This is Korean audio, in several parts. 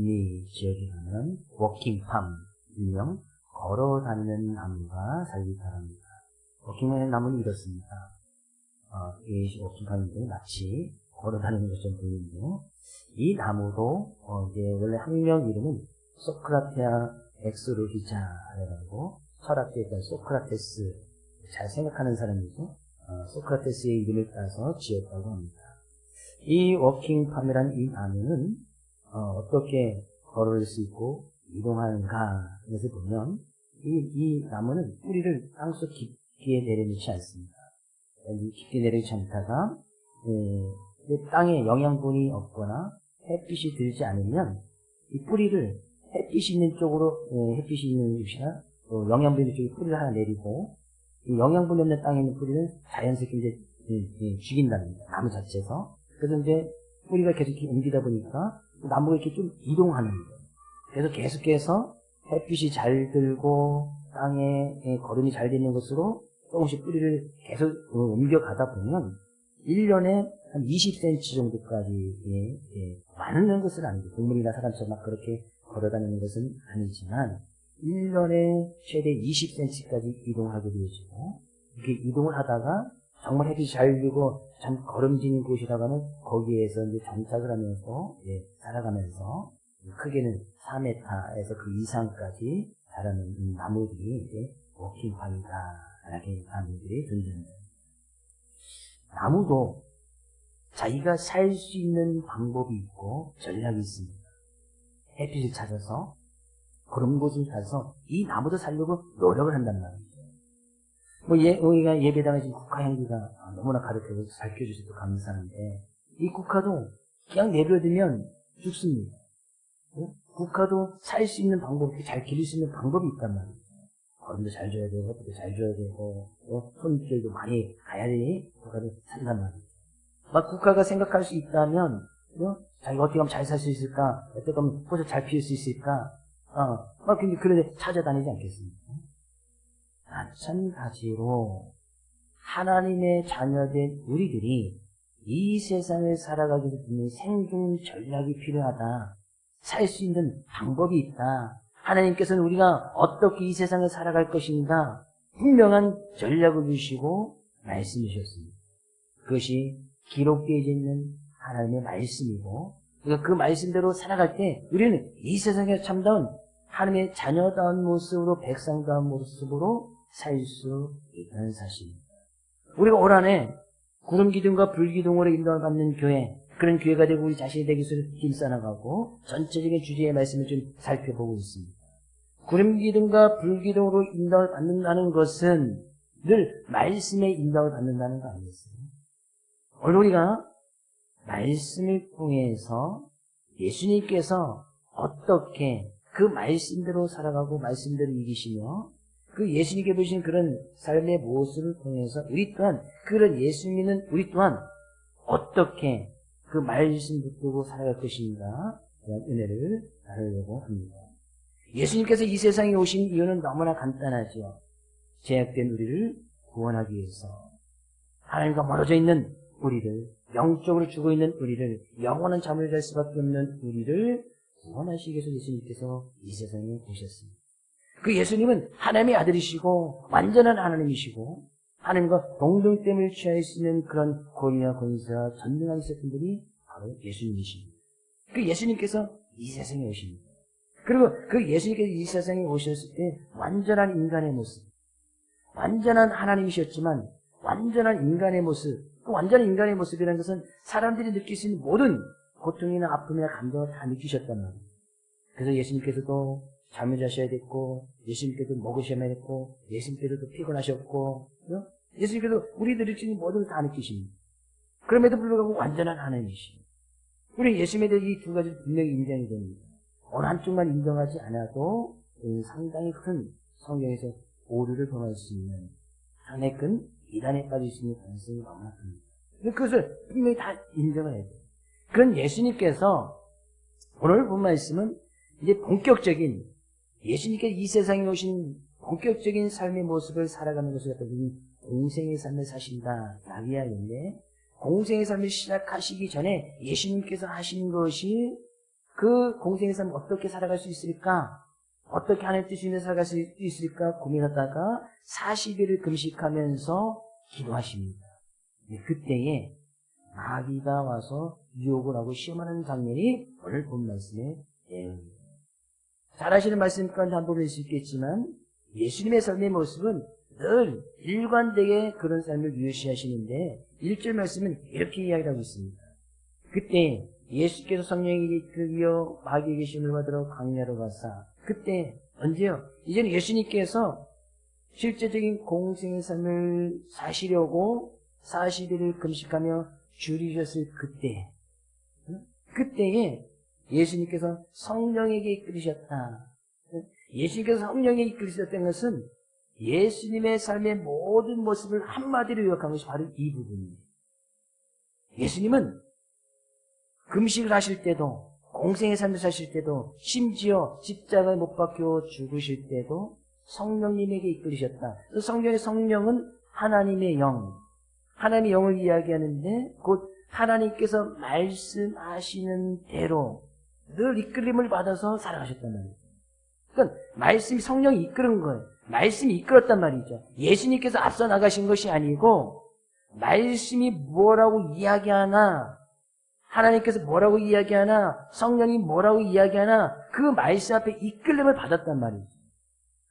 북미 지역에 가면 워킹팜, 일명 걸어다니는 나무가 살기 바랍니다. 워킹팜의 나무는 이렇습니다. 이 워킹팜인데 마치 걸어다니는 것처럼 보이는데요. 이 나무도 이제 원래 학명 이름은 소크라테아 엑스로기자라고 철학자에 대한 소크라테스, 잘 생각하는 사람이죠. 소크라테스의 이름을 따서 지었다고 합니다. 이 워킹팜이라는 이 나무는 어떻게 걸을 수 있고 이동하는가 에서 보면 이 나무는 뿌리를 땅속 깊게 내려놓지 않습니다. 깊게 내려놓지 않다가 땅에 영양분이 없거나 햇빛이 들지 않으면 이 뿌리를 햇빛이 있는 쪽으로 햇빛이 있는 곳이나 영양분 있는 쪽에 뿌리를 하나 내리고 이 영양분이 없는 땅에 있는 뿌리를 자연스럽게 이제 죽인답니다. 나무 자체에서. 그래서 이제 뿌리가 계속 이렇게 옮기다 보니까 나무가 이렇게 좀 이동하는 거예요. 그래서 계속해서 햇빛이 잘 들고 땅에 거름이 잘 되는 곳으로 조금씩 뿌리를 계속 옮겨가다 보면 1년에 한 20cm 정도까지 많은 것은 아니고 동물이나 사람처럼 막 그렇게 걸어다니는 것은 아니지만 1년에 최대 20cm까지 이동하게 되어지고 이렇게 이동을 하다가 정말 햇빛이 잘 들고 참 거름진 곳이라가는 거기에서 이제 정착을 하면서 살아가면서 크게는 4m에서 그 이상까지 자라는 이 나무들이 이제 워킹팜이다 라는 나무들이 존재합니다. 나무도 자기가 살 수 있는 방법이 있고 전략이 있습니다. 햇빛을 찾아서 그런 곳을 찾아서 이 나무도 살려고 노력을 한단 말이죠. 우리가 예배당에 지금 국화 향기가 너무나 가득해서 밝혀주셔서 감사한데 이 국화도 그냥 내버려두면 죽습니다. 국화도 살 수 있는 방법, 잘 기를 수 있는 방법이 있단 말이죠. 거름도 잘 줘야 되고 햇빛도 잘 줘야 되고 손길도 많이 가야 되니 국화도 산단 말이죠. 막 국화가 생각할 수 있다면 자기가 어떻게 하면 잘 살 수 있을까? 어떻게 하면 꽃을 잘 피울 수 있을까? 그런데 찾아다니지 않겠습니까? 마찬가지로 하나님의 자녀된 우리들이 이 세상을 살아가기 위해 생존 전략이 필요하다. 살 수 있는 방법이 있다. 하나님께서는 우리가 어떻게 이 세상을 살아갈 것인가 분명한 전략을 주시고 말씀해 주셨습니다. 그것이 기록되어 있는 하나님의 말씀이고 그러니까 그 말씀대로 살아갈 때 우리는 이 세상에 참다운 하나님의 자녀다운 모습으로 백성다운 모습으로 살 수 있다는 사실입니다. 우리가 올 한해 구름기둥과 불기둥으로 인도를 받는 교회, 그런 교회가 되고 우리 자신이 되기 위해서 힘써나가고 전체적인 주제의 말씀을 좀 살펴보고 있습니다. 구름기둥과 불기둥으로 인도를 받는다는 것은 늘 말씀의 인도를 받는다는 거 아니겠어요? 오늘 우리가 말씀을 통해서 예수님께서 어떻게 그 말씀대로 살아가고 말씀대로 이기시며 그 예수님께 보신 그런 삶의 모습을 통해서 우리 또한 그런 예수 믿는 우리 또한 어떻게 그 말씀 붙들고 살아갈 것인가 그런 은혜를 나누려고 합니다. 예수님께서 이 세상에 오신 이유는 너무나 간단하죠. 죄악된 우리를 구원하기 위해서 하나님과 멀어져 있는 우리를 영적으로 죽어있는 우리를 영원한 잠을 잘 수밖에 없는 우리를 구원하시기 위해서 예수님께서 이 세상에 오셨습니다. 그 예수님은 하나님의 아들이시고 완전한 하나님이시고 하나님과 동등됨을 취할 수 있는 그런 권위와 권세와 전능한 있었던 분이 바로 예수님이십니다. 그 예수님께서 이 세상에 오십니다. 그리고 그 예수님께서 이 세상에 오셨을 때 완전한 인간의 모습, 완전한 하나님이셨지만 완전한 인간의 모습, 그 완전한 인간의 모습이라는 것은 사람들이 느낄 수 있는 모든 고통이나 아픔이나 감정을 다 느끼셨단 말이에요. 그래서 예수님께서도 잠을 자셔야 됐고, 예수님께도 먹으셔야 됐고, 예수님께도 피곤하셨고, 예수님께도 우리들이 느끼는 모든 걸 다 느끼십니다. 그럼에도 불구하고 완전한 하나님이십니다. 우리 예수님에 대해 이 두 가지 분명히 인정이 됩니다. 어느 한쪽만 인정하지 않아도 상당히 큰 성경에서 오류를 범할 수 있는 상당히 큰 이단에 빠질 수 있는 가능성이 너무나 큽니다. 그것을 분명히 다 인정을 해야 돼요. 그런 예수님께서 오늘 본 말씀은 이제 본격적인 예수님께서 이 세상에 오신 본격적인 삶의 모습을 살아가는 것을 갖다 공생의 삶을 사신다 라고 이야기하는데 공생의 삶을 시작하시기 전에 예수님께서 하신 것이 그 공생의 삶을 어떻게 살아갈 수 있을까? 어떻게 하나님 뜻이며 살아갈 수 있을까 고민하다가 40일을 금식하면서 기도하십니다. 그때에 마귀가 와서 유혹을 하고 시험하는 장면이 오늘 본 말씀의 내용입니다. 잘 아시는 말씀 가운데 한 부분일 수 있겠지만 예수님의 삶의 모습은 늘 일관되게 그런 삶을 유지하시는데 1절 말씀은 이렇게 이야기하고 있습니다. 그때 예수께서 성령에게 이끌려 마귀에게 시험을 받으러 광야로 가사 그때 언제요? 이제는 예수님께서 실제적인 공생의 삶을 사시려고 40일을 금식하며 줄이셨을 그때 그때에 예수님께서 성령에게 이끌으셨다. 예수님께서 성령에게 이끌으셨다는 것은 예수님의 삶의 모든 모습을 한마디로 요약한 것이 바로 이 부분입니다. 예수님은 금식을 하실 때도 공생의 삶을 사실 때도 심지어 십자가에 못 박혀 죽으실 때도 성령님에게 이끌으셨다. 성령은 하나님의 영, 하나님의 영을 이야기하는데 곧 하나님께서 말씀하시는 대로 늘 이끌림을 받아서 살아가셨단 말이에요. 그러니까 말씀이 성령이 이끄는 거예요. 말씀이 이끌었단 말이죠. 예수님께서 앞서 나가신 것이 아니고 말씀이 뭐라고 이야기하나 하나님께서 뭐라고 이야기하나 성령이 뭐라고 이야기하나 그 말씀 앞에 이끌림을 받았단 말이죠.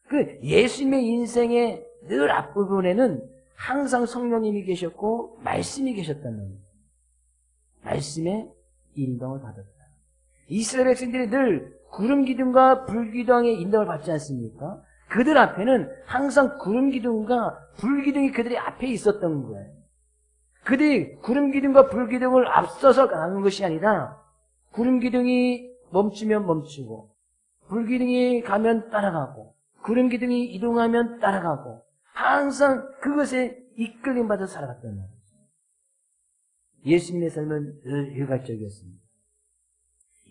그 예수님의 인생의 늘 앞부분에는 항상 성령님이 계셨고 말씀이 계셨단 말이에요. 말씀의 인도를 받았다. 이스라엘 백성들이 늘 구름 기둥과 불 기둥의 인도를 받지 않습니까? 그들 앞에는 항상 구름 기둥과 불 기둥이 그들의 앞에 있었던 거예요. 그들이 구름 기둥과 불 기둥을 앞서서 가는 것이 아니라 구름 기둥이 멈추면 멈추고 불 기둥이 가면 따라가고 구름 기둥이 이동하면 따라가고 항상 그것에 이끌림 받아 살아갔단 말이에요. 예수님의 삶은 늘 일괄적이었습니다.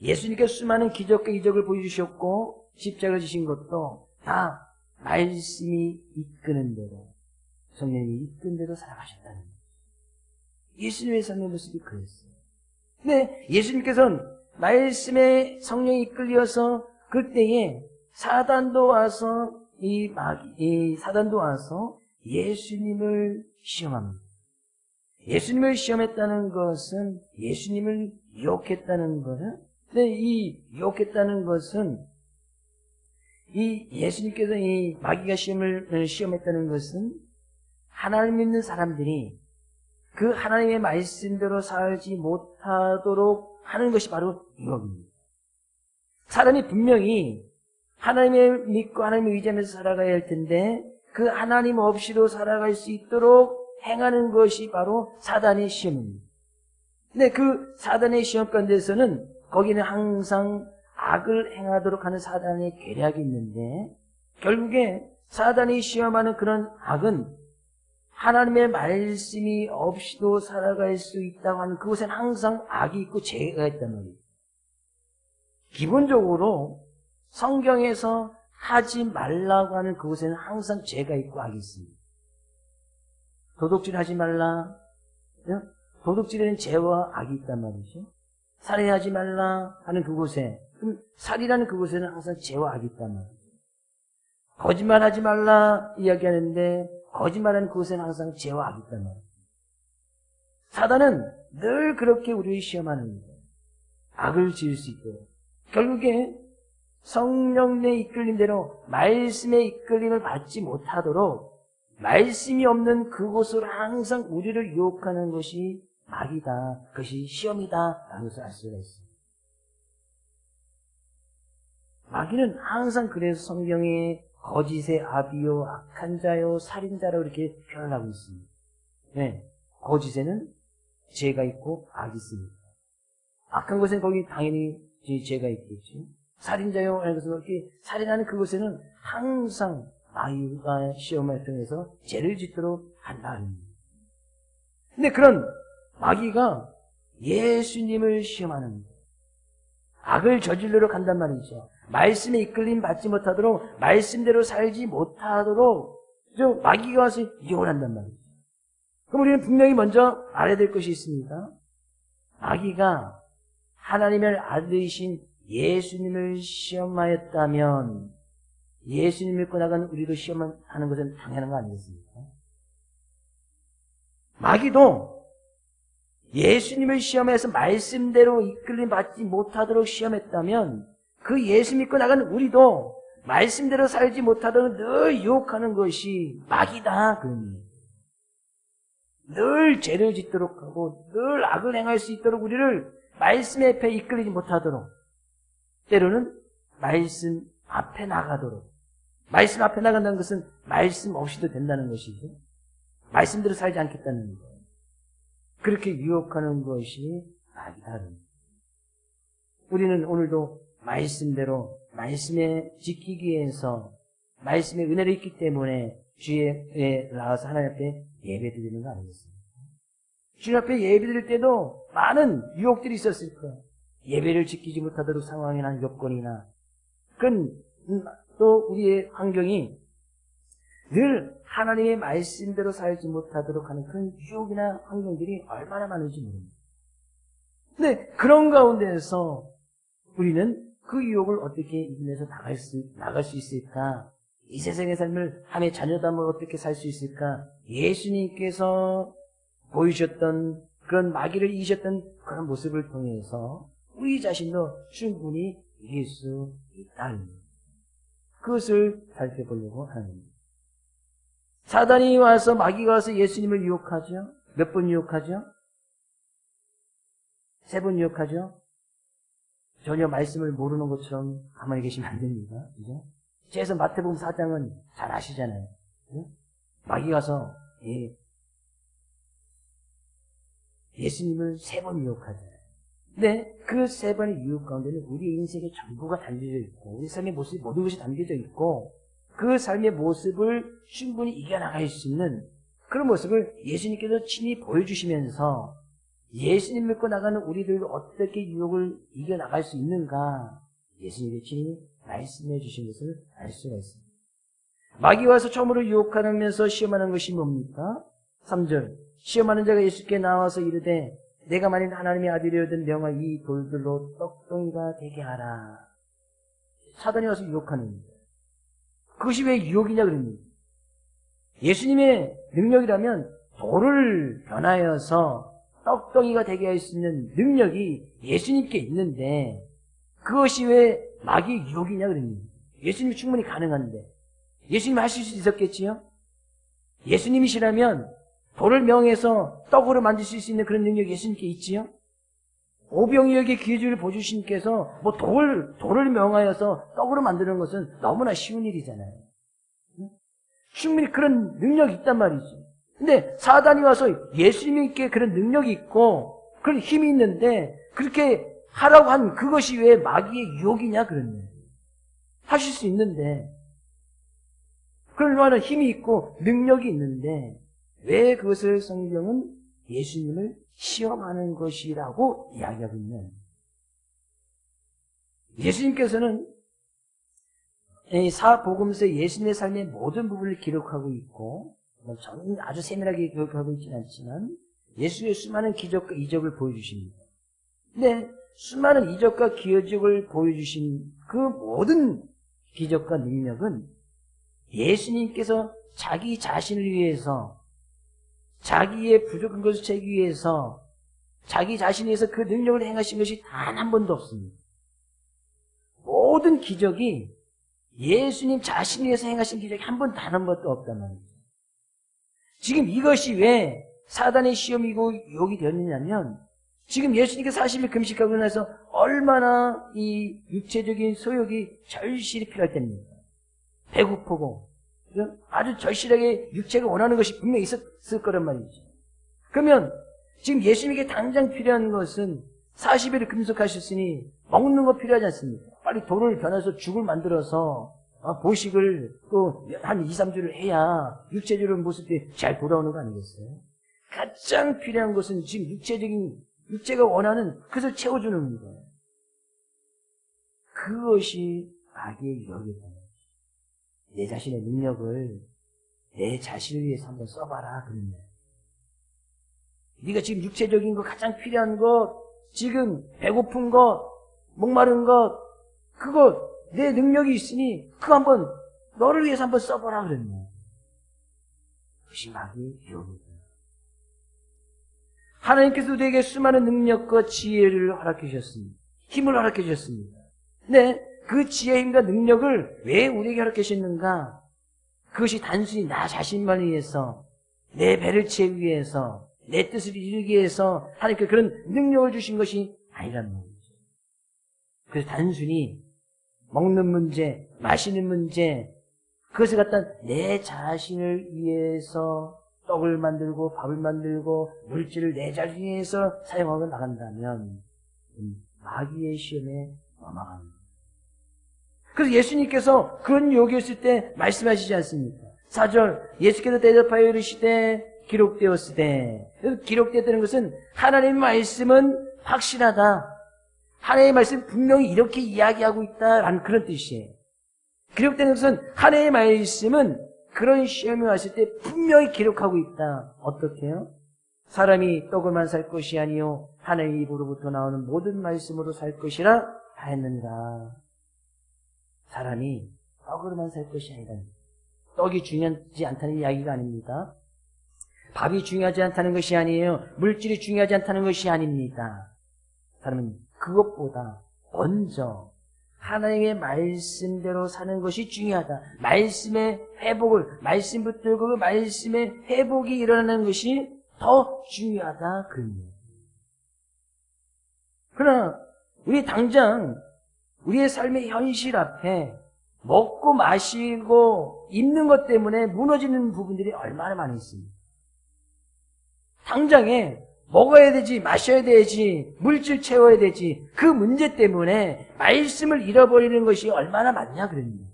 예수님께서 수많은 기적과 이적을 보여주셨고 십자가를 지신 것도 다 말씀이 이끄는 대로 성령이 이끄는 대로 살아가셨다는 거예요. 예수님의 삶의 모습이 그랬어요. 근데 예수님께서는 말씀에 성령이 이끌려서 그때에 사단도 와서 사단도 와서 예수님을 시험합니다. 예수님을 시험했다는 것은 예수님을 유혹했다는 거예요. 근데 이 유혹했다는 것은 이 예수님께서 이 마귀가 시험했다는 것은 하나님 믿는 사람들이 그 하나님의 말씀대로 살지 못하도록 하는 것이 바로 유혹입니다. 사람이 분명히 하나님을 믿고 하나님을 의지하면서 살아가야 할 텐데 그 하나님 없이도 살아갈 수 있도록 행하는 것이 바로 사단의 시험입니다. 근데 그 사단의 시험 가운데서는 거기는 항상 악을 행하도록 하는 사단의 계략이 있는데 결국에 사단이 시험하는 그런 악은 하나님의 말씀이 없이도 살아갈 수 있다고 하는 그곳에는 항상 악이 있고 죄가 있단 말이에요. 기본적으로 성경에서 하지 말라고 하는 그곳에는 항상 죄가 있고 악이 있습니다. 도둑질하지 말라. 도둑질에는 죄와 악이 있단 말이죠. 살인하지 말라 하는 그곳에, 그럼 살이라는 그곳에는 항상 죄와 악이 있단 말이죠. 거짓말하지 말라 이야기하는데 거짓말하는 그곳에는 항상 죄와 악이 있단 말이에요. 사단은 늘 그렇게 우리를 시험하는 거예요. 악을 지을 수 있도록. 결국에 성령의 이끌림대로 말씀의 이끌림을 받지 못하도록 말씀이 없는 그곳으로 항상 우리를 유혹하는 것이 마귀다. 그것이 시험이다. 라는 것을 알 수가 있습니다. 마귀는 항상 그래서 성경에 거짓의 아비요, 악한 자요, 살인자로 이렇게 표현하고 있습니다. 네, 거짓에는 죄가 있고 악이 있습니다. 악한 것은 거기 당연히 죄가 있겠죠. 살인자요, 하는 것은 이렇게 살인하는 그곳에는 항상 마귀가 시험을 통해서 죄를 짓도록 한다는 겁니다. 근데 그런 마귀가 예수님을 시험하는 거예요. 악을 저질러러 간단 말이죠. 말씀에 이끌림 받지 못하도록 말씀대로 살지 못하도록 마귀가 와서 유혹을 한단 말이죠. 그럼 우리는 분명히 먼저 알아야 될 것이 있습니다. 마귀가 하나님의 아들이신 예수님을 시험하였다면 예수님 믿고 나가는 우리도 시험하는 것은 당연한 거 아니겠습니까? 마귀도 예수님을 시험해서 말씀대로 이끌림 받지 못하도록 시험했다면 그 예수 믿고 나가는 우리도 말씀대로 살지 못하도록 늘 유혹하는 것이 마귀다. 늘 죄를 짓도록 하고 늘 악을 행할 수 있도록 우리를 말씀의 앞에 이끌리지 못하도록, 때로는 말씀 앞에 나가도록. 말씀 앞에 나간다는 것은 말씀 없이도 된다는 것이죠. 말씀대로 살지 않겠다는 거예요. 그렇게 유혹하는 것이 마귀다. 우리는 오늘도 말씀대로 말씀에 지키기 위해서 말씀의 은혜를 있기 때문에 주에 나와서 하나님 앞에 예배 드리는 거 아니겠습니까? 주님 앞에 예배 드릴 때도 많은 유혹들이 있었을 거예요. 예배를 지키지 못하도록 상황이나 여건이나, 그건 또 우리의 환경이 늘 하나님의 말씀대로 살지 못하도록 하는 그런 유혹이나 환경들이 얼마나 많은지 모릅니다. 근데 그런 가운데에서 우리는 그 유혹을 어떻게 이겨내서 나갈 수 있을까? 이 세상의 삶을 함의 자녀담을 어떻게 살 수 있을까? 예수님께서 보이셨던 그런 마귀를 이기셨던 그런 모습을 통해서 우리 자신도 충분히 이길 수 있다는 그것을 살펴보려고 하는 겁니다. 사단이 와서, 마귀가 와서 예수님을 유혹하죠. 몇 번 유혹하죠? 3번 유혹하죠? 전혀 말씀을 모르는 것처럼 가만히 계시면 안 됩니다. 그죠? 그래서 마태복음 4장은 잘 아시잖아요. 그죠? 마귀 가서 예수님을 3번 유혹하잖아요. 근데 그 3번의 유혹 가운데는 우리 인생의 전부가 담겨져 있고 우리 삶의 모습이 모든 것이 담겨져 있고 그 삶의 모습을 충분히 이겨나갈 수 있는 그런 모습을 예수님께서 친히 보여주시면서 예수님 믿고 나가는 우리들 어떻게 유혹을 이겨나갈 수 있는가 예수님이 친히 말씀해 주신 것을 알 수가 있습니다. 마귀 와서 처음으로 유혹하면서 시험하는 것이 뭡니까? 3절 시험하는 자가 예수께 나와서 이르되 내가 만일 하나님의 아들이거든 명하 이 돌들로 떡덩이가 되게 하라. 사단이 와서 유혹하는 겁니다. 그것이 왜 유혹이냐 그럽니다. 예수님의 능력이라면 돌을 변하여서 떡덩이가 되게 할 수 있는 능력이 예수님께 있는데 그것이 왜 마귀의 유혹이냐 그럽니다. 예수님이 충분히 가능한데 예수님이 하실 수 있었겠지요? 예수님이시라면 돌을 명해서 떡으로 만들 수 있는 그런 능력이 예수님께 있지요? 오병이어에게 기회주를 보주신께서 돌을 명하여서 떡으로 만드는 것은 너무나 쉬운 일이잖아요. 충분히 그런 능력이 있단 말이죠. 근데 사단이 와서 예수님께 그런 능력이 있고 그런 힘이 있는데 그렇게 하라고 한 그것이 왜 마귀의 유혹이냐 그러네. 하실 수 있는데 그럴 만한 힘이 있고 능력이 있는데 왜 그것을 성경은 예수님을 시험하는 것이라고 이야기하고 있는 예수님께서는 이 사복음서의 예수님의 삶의 모든 부분을 기록하고 있고 저는 아주 세밀하게 기록하고 있지는 않지만 예수의 수많은 기적과 이적을 보여주십니다. 근데 수많은 이적과 기적을 보여주신 그 모든 기적과 능력은 예수님께서 자기 자신을 위해서 자기의 부족한 것을 채우기 위해서 자기 자신을 위해서 그 능력을 행하신 것이 단 한 번도 없습니다. 모든 기적이 예수님 자신을 위해서 행하신 기적이 한 번 단 한 번도 없단 말이죠. 지금 이것이 왜 사단의 시험이고 유혹이 되었느냐면 지금 예수님께서 40일 금식하고 나서 얼마나 이 육체적인 소욕이 절실히 필요할 때입니다. 배고프고 아주 절실하게 육체가 원하는 것이 분명히 있었을 거란 말이죠. 그러면 지금 예수님에게 당장 필요한 것은 40일을 금식하셨으니 먹는 거 필요하지 않습니까? 빨리 돌을 변해서 죽을 만들어서 보식을 또 한 2, 3주를 해야 육체적인 모습이 잘 돌아오는 거 아니겠어요? 가장 필요한 것은 지금 육체가 원하는 그것을 채워주는 거예요. 그것이 마귀의 유혹이다. 내 자신의 능력을 내 자신을 위해서 한번 써봐라. 그러면 네가 지금 육체적인 거 가장 필요한 거 지금 배고픈 거 목마른 것, 그거 내 능력이 있으니 그거 한번 너를 위해서 한번 써보라 그랬네. 그것이 마귀의 유혹이다. 하나님께서 우리에게 수많은 능력과 지혜를 허락해 주셨습니다. 힘을 허락해 주셨습니다. 근데 그 지혜, 힘과 능력을 왜 우리에게 허락해 주셨는가? 그것이 단순히 나 자신만을 위해서, 내 배를 채우기 위해서, 내 뜻을 이루기 위해서 하나님께 그런 능력을 주신 것이 아니라는 거죠. 그래서 단순히 먹는 문제, 마시는 문제, 그것을 갖다 내 자신을 위해서 떡을 만들고 밥을 만들고 물질을 내 자신을 위해서 사용하고 나간다면 마귀의 시험에 넘어갑니다. 그래서 예수님께서 그런 요구했을 때 말씀하시지 않습니까? 4절 예수께서 대답하여 이르시되 기록되었으되. 기록되었다는 것은 하나님의 말씀은 확실하다. 하나님의 말씀 분명히 이렇게 이야기하고 있다라는 그런 뜻이에요. 기록되는 것은 하나님의 말씀은 그런 시험이 왔을 때 분명히 기록하고 있다. 어떻게 해요? 사람이 떡으로만 살 것이 아니요 하나님의 입으로부터 나오는 모든 말씀으로 살 것이라 하였느니라. 사람이 떡으로만 살 것이 아니라, 떡이 중요하지 않다는 이야기가 아닙니다. 밥이 중요하지 않다는 것이 아니에요. 물질이 중요하지 않다는 것이 아닙니다. 사람은 그것보다 먼저 하나님의 말씀대로 사는 것이 중요하다. 말씀의 회복을, 말씀 붙들고 그 말씀의 회복이 일어나는 것이 더 중요하다. 그러나 우리 당장 우리의 삶의 현실 앞에 먹고 마시고 입는 것 때문에 무너지는 부분들이 얼마나 많이 있습니다. 당장에 먹어야 되지, 마셔야 되지, 물질 채워야 되지, 그 문제 때문에 말씀을 잃어버리는 것이 얼마나 많냐 그럽니다.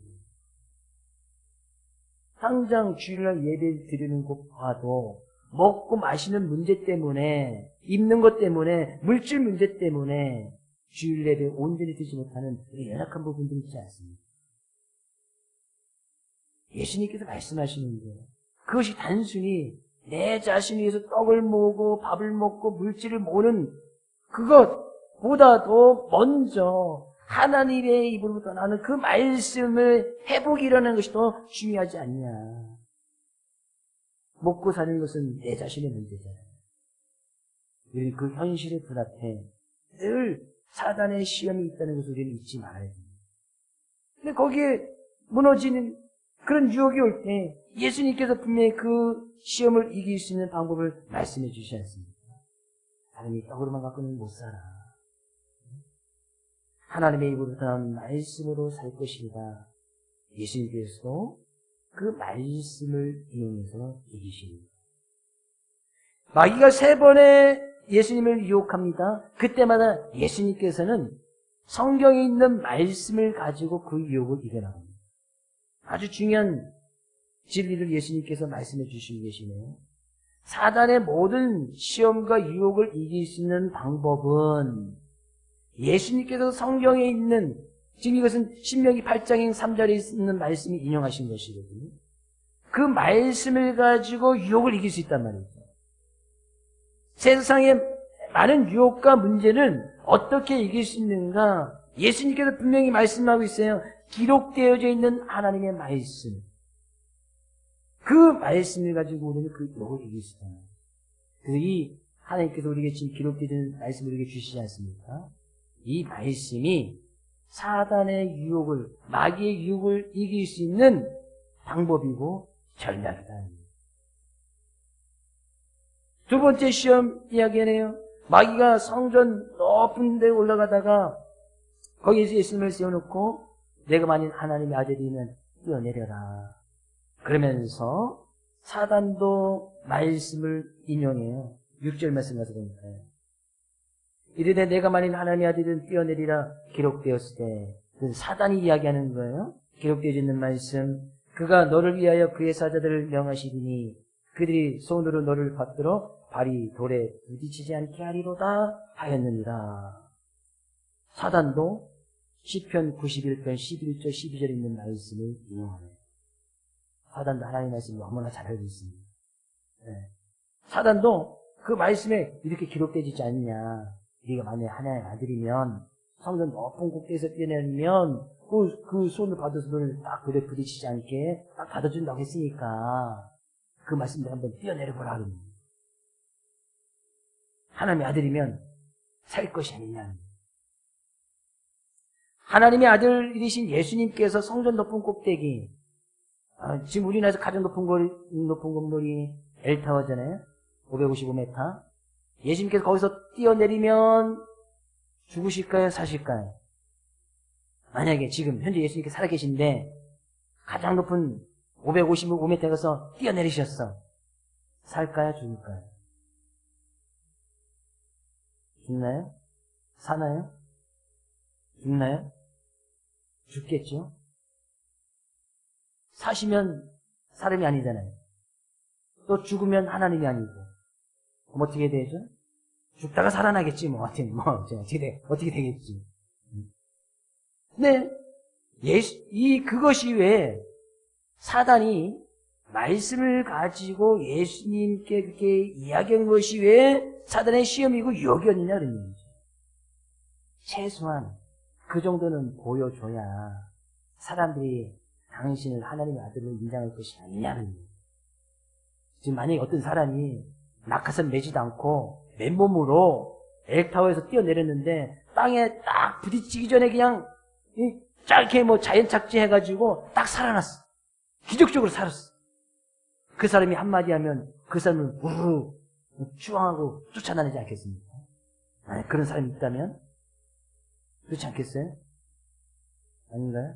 당장 주일날 예배 드리는 곳 봐도 먹고 마시는 문제 때문에, 입는 것 때문에, 물질 문제 때문에 주일 예배 온전히 드리지 못하는 연약한 부분들이 있지 않습니까? 예수님께서 말씀하시는데 그것이 단순히 내 자신을 위해서 떡을 모으고 밥을 먹고 물질을 모으는 그것보다도 먼저 하나님의 입으로부터 나는 그 말씀을 회복이 일어나는 것이 더 중요하지 않냐. 먹고 사는 것은 내 자신의 문제잖아요. 우리는 그 현실의 불 앞에 늘 사단의 시험이 있다는 것을 우리는 잊지 말아야 됩니다. 근데 거기에 무너지는 그런 유혹이 올 때 예수님께서 분명히 그 시험을 이길 수 있는 방법을 말씀해 주시지 않습니까? 사람이 떡으로만 갖고는 못 살아. 하나님의 입으로부터 나온 말씀으로 살 것이다. 예수님께서도 그 말씀을 이용해서 이기십니다. 마귀가 3번의 예수님을 유혹합니다. 그때마다 예수님께서는 성경에 있는 말씀을 가지고 그 유혹을 이겨나갑니다. 아주 중요한 진리를 예수님께서 말씀해 주시고 계시네요. 사단의 모든 시험과 유혹을 이길 수 있는 방법은 예수님께서 성경에 있는, 지금 이것은 신명기 8장인 3절에 있는 말씀이 인용하신 것이거든요. 그 말씀을 가지고 유혹을 이길 수 있단 말이죠. 세상의 많은 유혹과 문제는 어떻게 이길 수 있는가? 예수님께서 분명히 말씀하고 있어요. 기록되어져 있는 하나님의 말씀. 그 말씀을 가지고 우리는 그 유혹을 이길 수 있잖아요. 그래서 이 하나님께서 우리에게 지금 기록되어진 말씀을 우리에게 주시지 않습니까? 이 말씀이 사단의 유혹을, 마귀의 유혹을 이길 수 있는 방법이고 전략이다. 두 번째 시험 이야기네요. 마귀가 성전 높은 데 올라가다가 거기에서 예수님을 세워놓고 내가 만일 하나님의 아들이면 뛰어내려라. 그러면서 사단도 말씀을 인용해요. 6절 말씀 가서 보니까요. 이르되 내가 만일 하나님의 아들이면 뛰어내리라 기록되었을 때, 사단이 이야기하는 거예요. 기록되어 있는 말씀. 그가 너를 위하여 그의 사자들을 명하시리니 그들이 손으로 너를 받들어 발이 돌에 부딪히지 않게 하리로다 하였느니라. 사단도 시편 91편 11절 12절에 있는 말씀을 인용하네요. 사단도 하나님의 말씀을 너무나 잘 알고 있습니다. 네. 사단도 그 말씀에 이렇게 기록되지 않느냐. 네가 만약에 하나님의 아들이면 성전 높은 꼭대기에서 뛰어내리면 그 손을 받아서 너를 딱 그대 부딪히지 않게 딱 받아준다고 했으니까 그 말씀대로 한번 뛰어내려보라 그러는 거예요. 하나님의 아들이면 살 것이 아니냐. 하나님의 아들이신 예수님께서 성전 높은 꼭대기, 지금 우리나라에서 가장 높은 건물이 엘타워잖아요. 555m. 예수님께서 거기서 뛰어내리면 죽으실까요? 사실까요? 만약에 지금 현재 예수님께서 살아계신데 가장 높은 555m에 가서 뛰어내리셨어. 살까요? 죽을까요? 죽나요? 사나요? 죽나요? 죽겠죠? 사시면 사람이 아니잖아요. 또 죽으면 하나님이 아니고. 그럼 어떻게 되죠? 죽다가 살아나겠지, 뭐. 어떻게 되겠지. 근데, 그것이 왜 사단이 말씀을 가지고 예수님께 그렇게 이야기한 것이 왜 사단의 시험이고 유혹이었느냐, 그런 얘기죠. 최소한 그 정도는 보여줘야 사람들이 당신을 하나님의 아들로 인정할 것이 아니냐는 얘기죠. 지금 만약에 어떤 사람이 낙하산 매지도 않고 맨몸으로 엘타워에서 뛰어내렸는데 땅에 딱 부딪히기 전에 그냥 짧게 자연 착지해가지고 딱 살아났어. 기적적으로 살았어. 그 사람이 한마디 하면 그 사람은 우르르 추앙하고 쫓아다니지 않겠습니까? 만약 그런 사람이 있다면 그렇지 않겠어요? 아닌가요?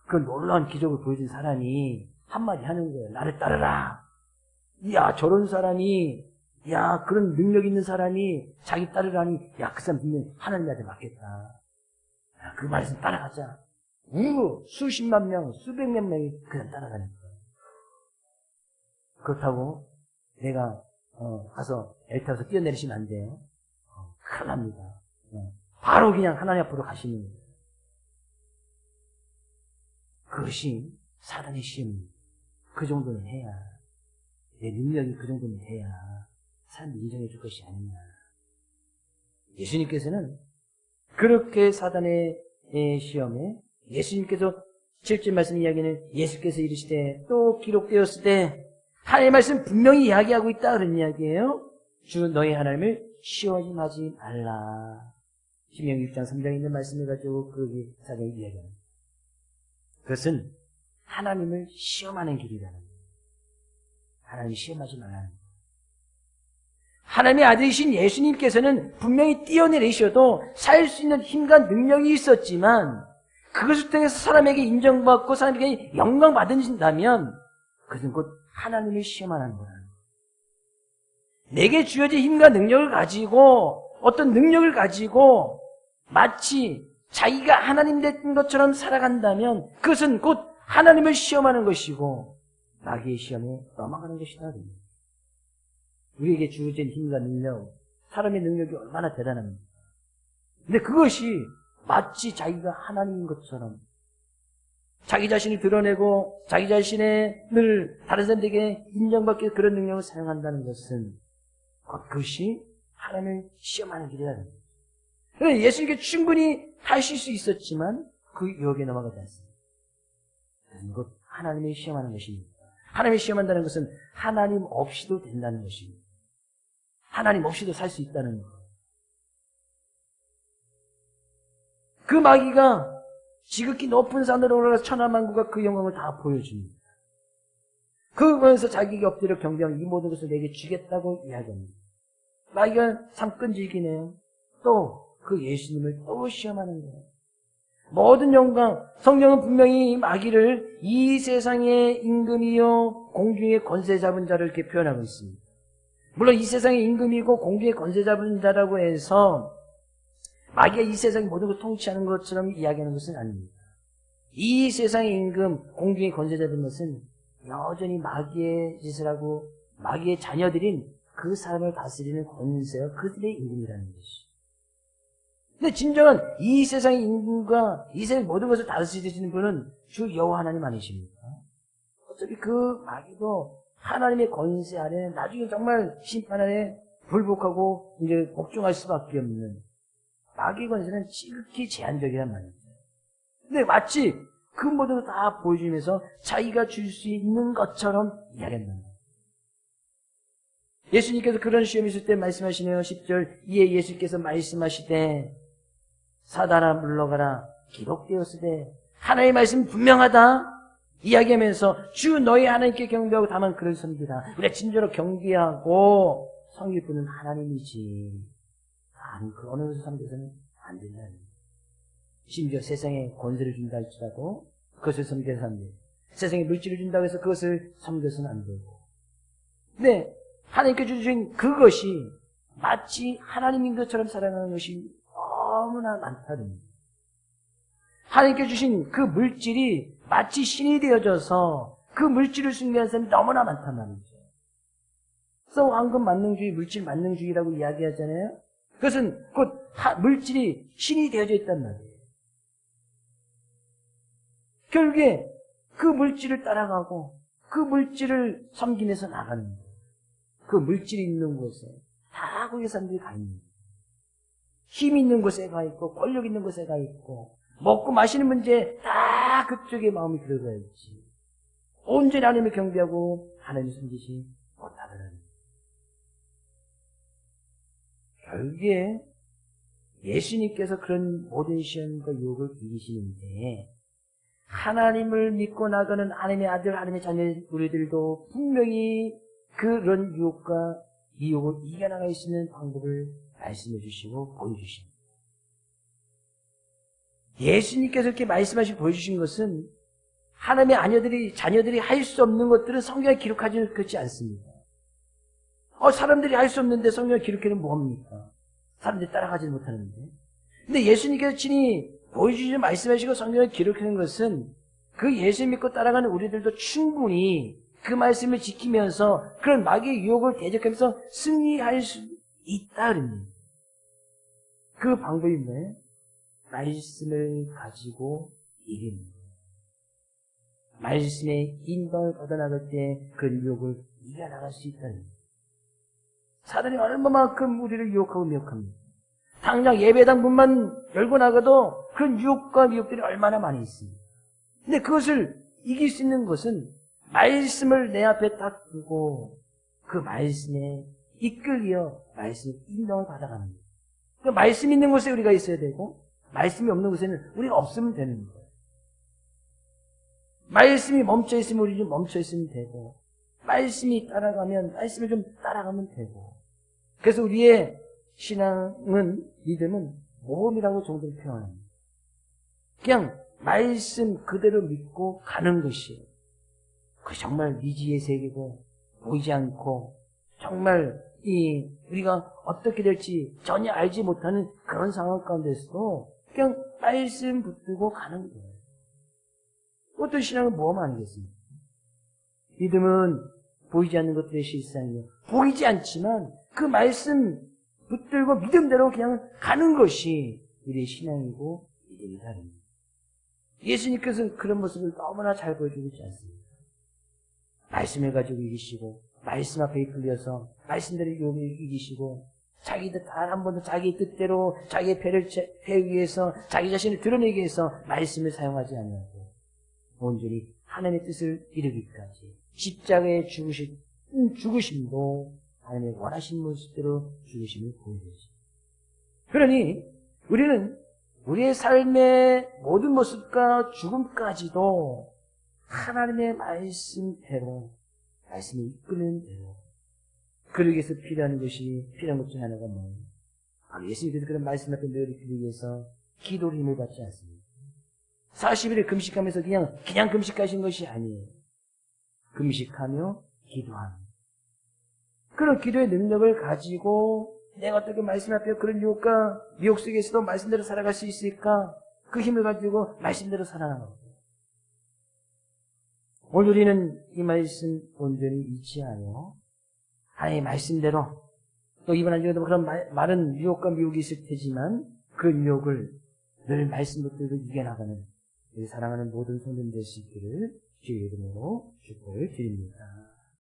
그 놀라운 기적을 보여준 사람이 한마디 하는 거예요. 나를 따르라. 야, 저런 사람이, 야, 그런 능력 있는 사람이 자기 따르라니, 야, 그 사람 분명히 하나님한테 맞겠다. 야, 그 말씀 따라가자. 우르르 수십만 명, 수백만 명이 그냥 따라가는 거예요. 그렇다고 내가 가서 엘타워에서 뛰어내리시면 안 돼요. 큰일 납니다. 바로 그냥 하나님 앞으로 가시는 거예요. 그것이 사단의 시험입니다. 그 정도는 해야, 내 능력이 그 정도는 돼야 사람이 인정해 줄 것이 아니냐. 예수님께서는 그렇게 사단의 시험에 예수님께서 7절 말씀 이야기는 예수께서 이르시되 또 기록되었을 때 하나님의 말씀 분명히 이야기하고 있다 그런 이야기예요. 주 너희 하나님을 시험하지 말라. 신명기 6장 3장에 있는 말씀을 가지고 그 사장이 이야기합니다. 그것은 하나님을 시험하는 길이라는 거예요. 하나님 시험하지 말라는 거예요. 하나님의 아들이신 예수님께서는 분명히 뛰어내리셔도 살 수 있는 힘과 능력이 있었지만 그것을 통해서 사람에게 인정받고 사람에게 영광받으신다면 그것은 곧 하나님을 시험하는 거라는 거예요. 내게 주어진 힘과 능력을 가지고 어떤 능력을 가지고 마치 자기가 하나님 된 것처럼 살아간다면 그것은 곧 하나님을 시험하는 것이고 마귀의 시험에 넘어가는 것이다. 우리에게 주어진 힘과 능력, 사람의 능력이 얼마나 대단합니까? 근데 그것이 마치 자기가 하나님인 것처럼 자기 자신을 드러내고 자기 자신의 늘 다른 사람들에게 인정받기 위해 그런 능력을 사용한다는 것은 그것이 하나님을 시험하는 길이라는 거예요. 그래서 예수님께 충분히 하실 수 있었지만 그 유혹에 넘어가지 않습니다. 그것 하나님을 시험하는 것입니다. 하나님을 시험한다는 것은 하나님 없이도 된다는 것입니다. 하나님 없이도 살 수 있다는 거예요. 그 마귀가 지극히 높은 산으로 올라가서 천하만국과 그 영광을 다 보여줍니다. 그거에서 자기에게 엎드려 경배하면 이 모든 것을 내게 주겠다고 이야기합니다. 마귀가 참 끈질기네요. 또 그 예수님을 또 시험하는 거예요. 모든 영광, 성경은 분명히 마귀를 이 세상의 임금이요 공중의 권세 잡은 자를 이렇게 표현하고 있습니다. 물론 이 세상의 임금이고 공중의 권세 잡은 자라고 해서 마귀가 이 세상의 모든 걸 통치하는 것처럼 이야기하는 것은 아닙니다. 이 세상의 임금, 공중의 권세 잡은 것은 여전히 마귀의 짓을 하고 마귀의 자녀들인 그 사람을 다스리는 권세와 그들의 임금이라는 것이죠. 근데 진정한 이 세상의 임금과 이 세상의 모든 것을 다스리시는 분은 주 여호와 하나님 아니십니까? 어차피 그 마귀도 하나님의 권세 아래 나중에 정말 심판 아래 불복하고 이제 복종할 수밖에 없는 마귀의 권세는 지극히 제한적이란 말이죠. 근데 마치 그 모든 다 보여주면서 자기가 줄 수 있는 것처럼 이야기한다. 예수님께서 그런 시험이 있을 때 말씀하시네요. 10절 이에 예수께서 말씀하시되 사단아 물러가라 기록되었으되 하나님의 말씀 분명하다 이야기하면서 주 너희 하나님께 경배하고 다만 그를 섬기라. 우리가 진짜로 경배하고 섬길 분은 하나님이지 아니 그 어느 것을 섬겨서는 안 된다. 심지어 세상에 권세를 준다 할지라도 그것을 섬겨서 안 돼요. 세상에 물질을 준다고 해서 그것을 섬겨서는 안 되고. 근데 하나님께 주신 그것이 마치 하나님인 것처럼 살아가는 것이 너무나 많다는 하나님께 주신 그 물질이 마치 신이 되어져서 그 물질을 숭배하는 사람이 너무나 많단 말이죠. 그래서 황금 만능주의, 물질 만능주의라고 이야기하잖아요. 그것은 곧 물질이 신이 되어져 있단 말이에요. 결국에 그 물질을 따라가고 그 물질을 섬기면서 나가는 거예요. 그 물질이 있는 곳에 다 거기 사람들이 가 있는 거예요. 힘 있는 곳에 가 있고 권력 있는 곳에 가 있고 먹고 마시는 문제에 다 그쪽에 마음이 들어가 있지. 온전히 하나님을 경배하고 하나님을 섬기지 못하더라는 결국에 예수님께서 그런 모든 시험과 유혹을 이기시는데 하나님을 믿고 나가는 하나님의 아들, 하나님의 자녀 우리들도 분명히 그런 유혹과 미혹을 이겨나갈 수 있는 방법을 말씀해 주시고 보여주십니다. 예수님께서 이렇게 말씀하시고 보여주신 것은 하나님의 자녀들이 할 수 없는 것들은 성경에 기록하지 그렇지 않습니다. 사람들이 할 수 없는데 성경에 기록해는 뭐합니까? 사람들이 따라가지 못하는데. 근데 예수님께서 친히 보여주시고 말씀하시고 성경에 기록하는 것은 그 예수 믿고 따라가는 우리들도 충분히 그 말씀을 지키면서 그런 마귀의 유혹을 대적하면서 승리할 수 있다 그럽니다. 그 방법이 뭐예요? 말씀을 가지고 이기는 거예요. 말씀의 인도를 걷어나갈 때 그 유혹을 이겨나갈 수 있다는 거예요. 사단이 얼마만큼 우리를 유혹하고 미혹합니다. 당장 예배당 문만 열고 나가도 그런 유혹과 미혹들이 얼마나 많이 있습니다. 근데 그것을 이길 수 있는 것은 말씀을 내 앞에 딱 두고 그 말씀에 이끌려 말씀의 인도를 받아가는 거예요. 그 말씀 있는 곳에 우리가 있어야 되고 말씀이 없는 곳에는 우리가 없으면 되는 거예요. 말씀이 멈춰있으면 우리 좀 멈춰있으면 되고 말씀이 따라가면 말씀을 좀 따라가면 되고 그래서 우리의 신앙은 믿음은 모험이라고 정도로 표현합니다. 그냥 말씀 그대로 믿고 가는 것이에요. 그 정말 미지의 세계고 보이지 않고 정말 우리가 어떻게 될지 전혀 알지 못하는 그런 상황 가운데서도 그냥 말씀 붙들고 가는 거예요. 어떤 신앙은 모험 아니겠습니까? 믿음은 보이지 않는 것들의 실상이요. 보이지 않지만 그 말씀 붙들고 믿음대로 그냥 가는 것이 우리의 신앙이고 믿음이다. 예수님께서는 그런 모습을 너무나 잘 보여주고 있지 않습니까? 말씀을 가지고 이기시고 말씀 앞에 이끌려서 말씀대로 유혹을 이기시고 자기 뜻 단 한 번도 자기 뜻대로 자기의 배를 패기 위해서 자기 자신을 드러내기 위해서 말씀을 사용하지 않고 온전히 하나님의 뜻을 이루기까지 십자가의 죽으심도 하나님의 원하신 모습대로 죽으심을 보여주시죠. 그러니 우리는 우리의 삶의 모든 모습과 죽음까지도 하나님의 말씀대로 말씀이 이끄는 대로 그러기 위해서 필요한 것 중 하나가 뭐예요? 예수님께서 그런 말씀 앞에 늘 이끌기 위해서 기도로 힘을 받지 않습니다. 40일을 금식하면서 그냥 금식하신 것이 아니에요. 금식하며 기도하며 그런 기도의 능력을 가지고 내가 어떻게 말씀 앞에 그런 유혹과 미혹 속에서도 말씀대로 살아갈 수 있을까? 그 힘을 가지고 말씀대로 살아나가고 오늘 우리는 이 말씀 온전히 이치하여 하나님의 말씀대로 또 이번 한 주에도 그런 많은 유혹과 미혹이 있을 테지만 그 유혹을 늘 말씀 붙들고 이겨나가는 우리 사랑하는 모든 성도들 될 수 있기를 주의 이름으로 축복을 드립니다.